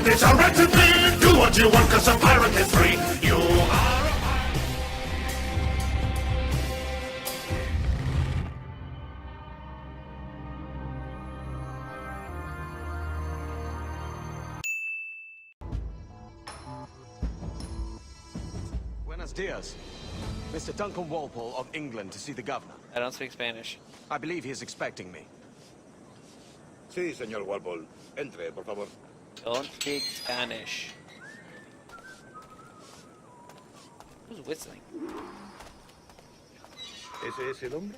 bandits are right to be. Do what you want, cause a pirate is free. You are... Buenos dias. Mr. Duncan Walpole of England to see the governor. I don't speak Spanish. I believe he is expecting me. Sí, señor Walpole. Entre, por favor. Don't speak Spanish. Who's whistling? ¿Ese es el hombre?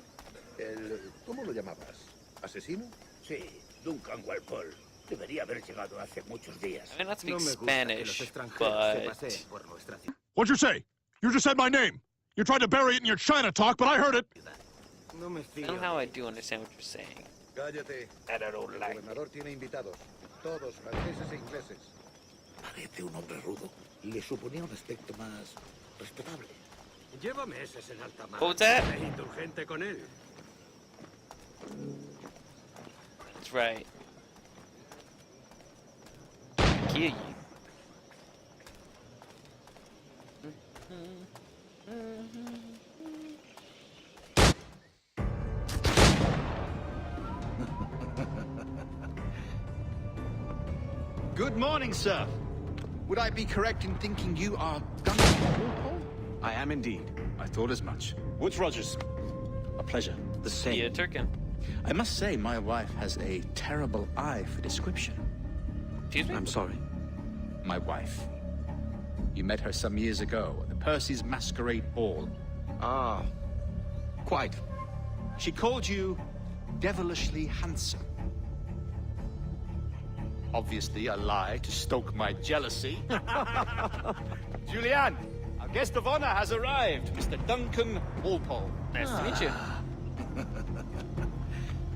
¿Cómo lo llamabas? ¿Asesino? Sí, Duncan Walpole. Debería haber llegado hace muchos días. I mean, not speak No me gusta que Spanish, los extranjeros se but... paseen por nuestra ciudad. What'd you say? You just said my name. You tried to bury it in your China talk, but I heard it. No me fío. Somehow I do understand what you're saying. Cállate. And I don't El like gobernador tiene invitados. Todos franceses e ingleses. Parece un hombre rudo. Le suponía un aspecto más respetable. Lleva meses en alta mar. What was that? Sé indulgente con él. That's right. Kill you. Good morning, sir. Would I be correct in thinking you are Duncan Walpole? I am indeed. I thought as much. Woods Rogers. A pleasure. The same. Yeah, Turkin. I must say, my wife has a terrible eye for description. Excuse me? I'm sorry. My wife. You met her some years ago at the Percy's Masquerade Ball. Ah, quite. She called you devilishly handsome. Obviously a lie to stoke my jealousy. Julianne, our guest of honor has arrived, Mr. Duncan Walpole. Nice to meet you.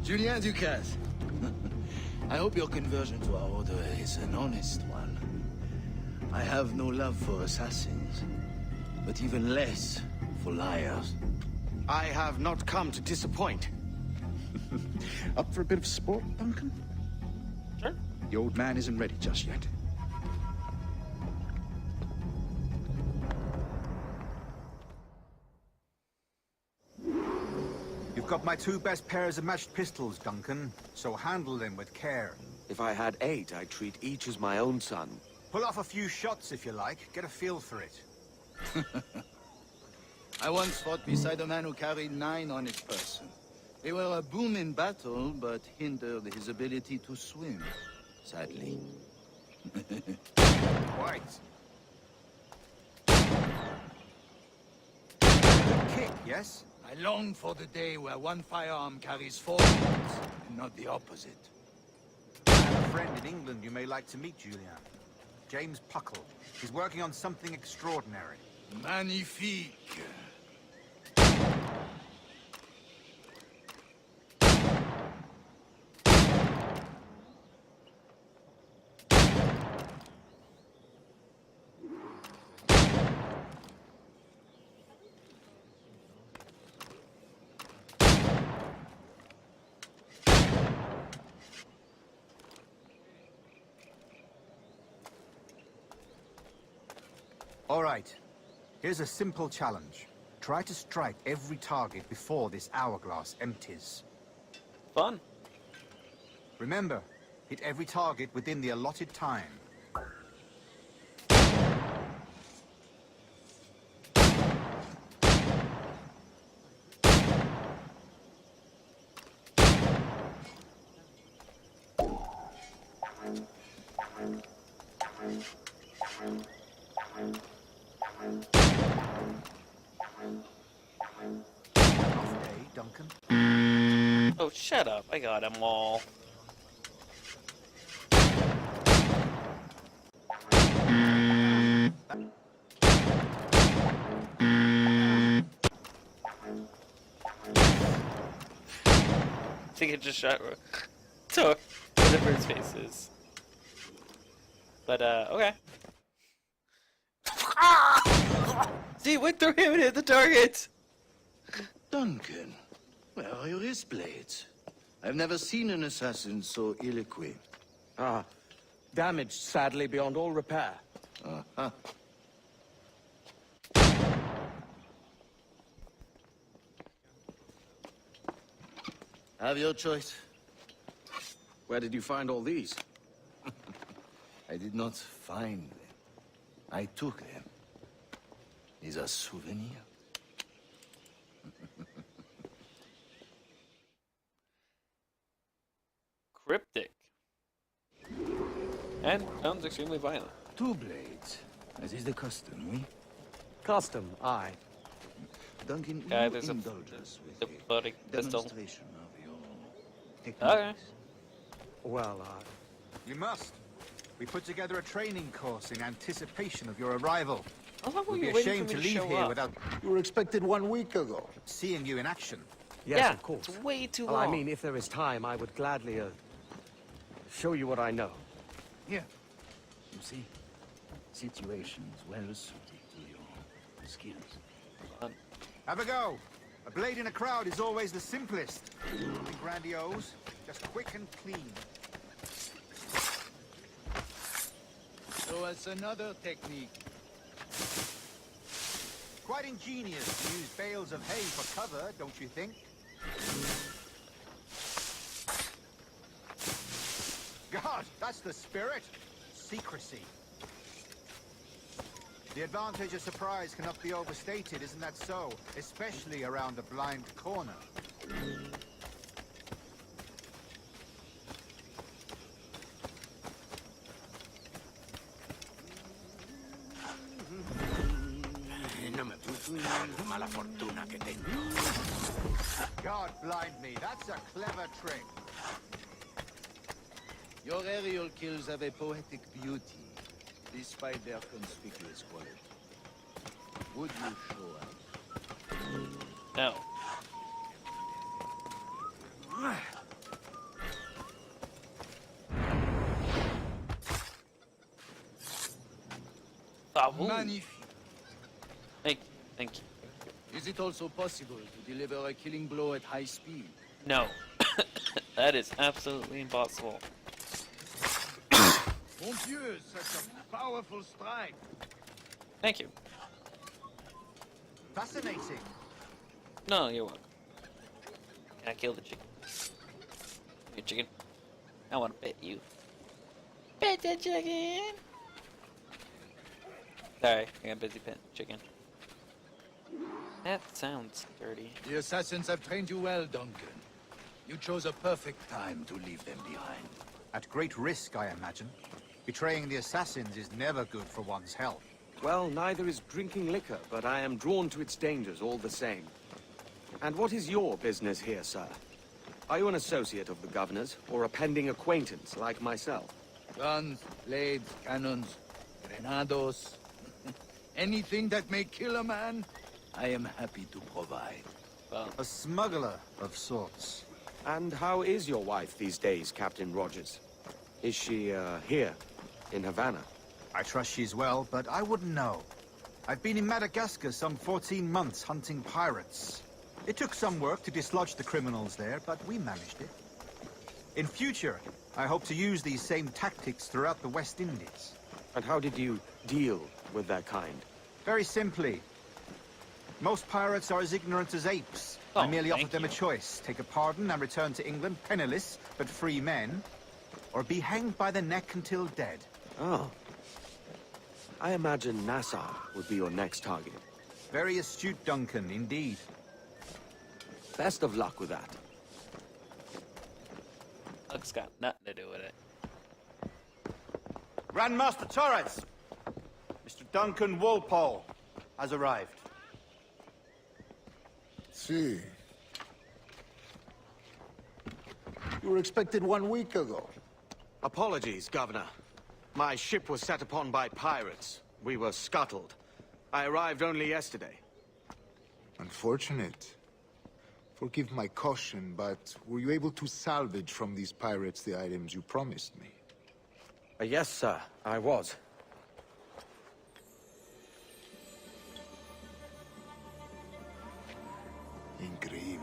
Julien Ducasse. I hope your conversion to our order is an honest one. I have no love for assassins, but even less for liars. I have not come to disappoint. Up for a bit of sport, Duncan? Sure. The old man isn't ready just yet. You've got my two best pairs of matched pistols, Duncan, so handle them with care. If I had 8, I'd treat each as my own son. Pull off a few shots if you like, get a feel for it. I once fought beside a man who carried 9 on his person. They were a boon in battle, but hindered his ability to swim, sadly. Quite. Good kick, yes? I long for the day where one firearm carries 4 bullets, and not the opposite. I have a friend in England you may like to meet, Julian. James Puckle. He's working on something extraordinary. Magnifique. All right. Here's a simple challenge. Try to strike every target before this hourglass empties. Fun. Remember, hit every target within the allotted time. Off day, Duncan. Oh, shut up. I got them all. I think it just shot to whatever his face is. But, okay. See, it went through him and hit the target! Duncan, where are your wrist blades? I've never seen an assassin so ill-equipped. Ah, Damaged, sadly, beyond all repair. Uh-huh. Have your choice. Where did you find all these? I did not find them. I took them. These are souvenirs. Cryptic. And sounds extremely violent. 2 blades, as is the custom, we? Custom, aye. Duncan, Yeah, will there's you a indulge us with diplomatic a pistol. demonstration of your techniques? Okay. Well, You must. We put together a training course in anticipation of your arrival. How long were We'd be you waiting ashamed for to me to leave show here up? without You were expected 1 week ago. seeing you in action. yes, Yeah, of course. it's way too Well, long. I mean, if there is time, I would gladly, show you what I know. Here. You see, situations well suited to your skills. Have a go. A blade in a crowd is always the simplest. Nothing grandiose, just quick and clean. So as another technique. Quite ingenious to use bales of hay for cover, don't you think? God, that's the spirit. Secrecy. The advantage of surprise cannot be overstated, isn't that so? Especially around a blind corner. No me puedo la mala fortuna que tengo. God blind me, that's a clever trick. Your aerial kills have a poetic beauty, despite their conspicuous quality. Would you show us? No. Bravo. Magnifique. Thank you. Is it also possible to deliver a killing blow at high speed? No. That is absolutely impossible. Mon Dieu, such a powerful strike. Thank you. Fascinating. No, you're welcome. Can I kill the chicken? You chicken? I want to pet you. Pet the chicken! Sorry, I got busy petting chicken. That sounds dirty. The assassins have trained you well, Duncan. You chose a perfect time to leave them behind. At great risk, I imagine. Betraying the assassins is never good for one's health. Well, neither is drinking liquor, but I am drawn to its dangers all the same. And what is your business here, sir? Are you an associate of the governor's, or a pending acquaintance like myself? Guns, blades, cannons, grenados. Anything that may kill a man, I am happy to provide. Well, A smuggler of sorts. And how is your wife these days, Captain Rogers? Is she, here, in Havana? I trust she's well, but I wouldn't know. I've been in Madagascar some 14 months hunting pirates. It took some work to dislodge the criminals there, but we managed it. In future, I hope to use these same tactics throughout the West Indies. And how did you deal with that kind? Very simply. Most pirates are as ignorant as apes. Oh, I merely offered thank them a you. choice. Take a pardon and return to England penniless, but free men. Or be hanged by the neck until dead. Oh. I imagine Nassau would be your next target. Very astute, Duncan, indeed. Best of luck with that. luck's got nothing to do with it. Grandmaster Torres! Mr. Duncan Walpole has arrived. See. You were expected 1 week ago. Apologies, Governor. My ship was set upon by pirates. We were scuttled. I arrived only yesterday. Unfortunate. Forgive my caution, but were you able to salvage from these pirates the items you promised me? Yes, sir, I was. Increíble.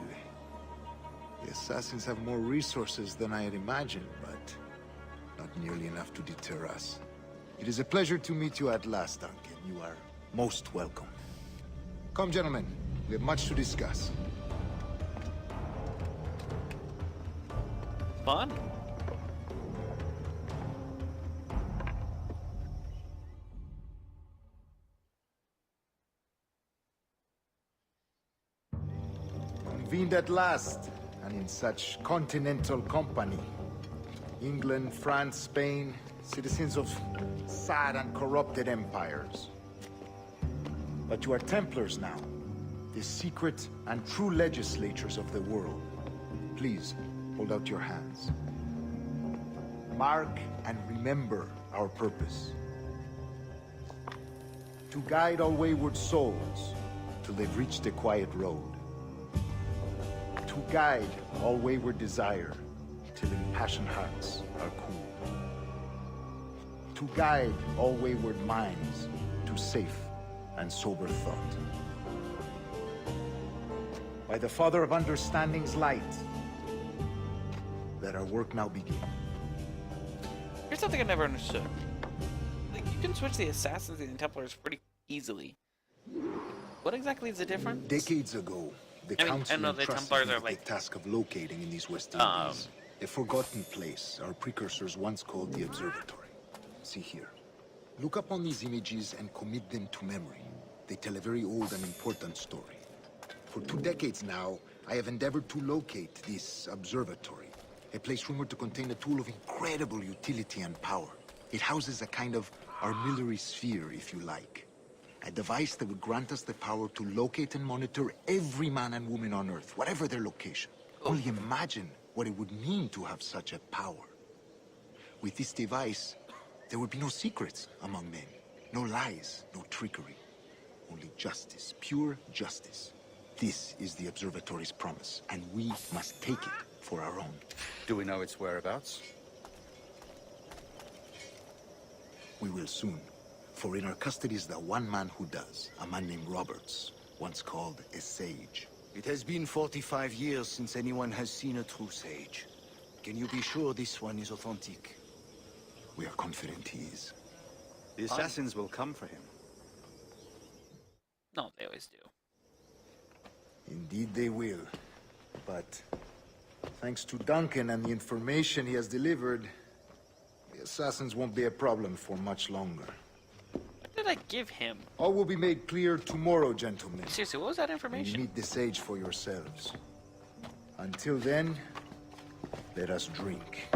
The assassins have more resources than I had imagined, but not nearly enough to deter us. It is a pleasure to meet you at last, Duncan. You are most welcome. Come, gentlemen. We have much to discuss. Fun. Convened at last, and in such continental company. England, France, Spain, citizens of sad and corrupted empires. But you are Templars now, the secret and true legislators of the world. Please, hold out your hands. Mark and remember our purpose. To guide all wayward souls till they've reached the quiet road. To guide all wayward desire till impassioned hearts are cooled. To guide all wayward minds to safe and sober thought. By the Father of Understanding's light, let our work now begin. Here's something I never understood. Like, you can switch the Assassins and the Templars pretty easily. What exactly is the difference? Decades ago, the Council entrusted me with the task of locating in these West Indies a forgotten place our precursors once called the Observatory. See here. Look up on these images and commit them to memory. They tell a very old and important story. For 2 decades now, I have endeavored to locate this observatory, a place rumored to contain a tool of incredible utility and power. It houses a kind of armillary sphere, if you like. A device that would grant us the power to locate and monitor every man and woman on Earth, whatever their location. Only imagine what it would mean to have such a power. With this device, there would be no secrets among men, no lies, no trickery. Only justice, pure justice. This is the Observatory's promise, and we must take it for our own. Do we know its whereabouts? We will soon. For in our custody is the one man who does, a man named Roberts, once called a sage. It has been 45 years since anyone has seen a true sage. Can you be sure this one is authentic? We are confident he is. The assassins will come for him. No, they always do. Indeed they will. But thanks to Duncan and the information he has delivered, the assassins won't be a problem for much longer. What did I give him? All will be made clear tomorrow, gentlemen. Seriously, what was that When information? you meet the sage for yourselves. Until then, let us drink.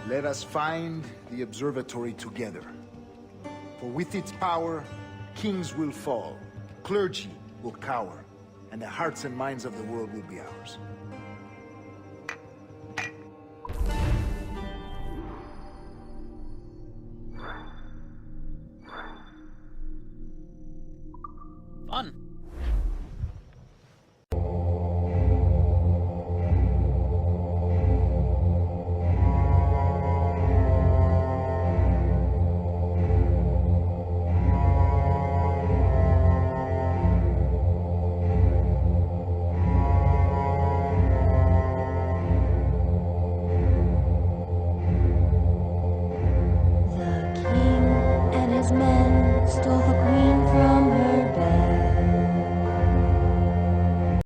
Let us find the observatory together. For with its power, kings will fall, clergy will cower, and the hearts and minds of the world will be ours.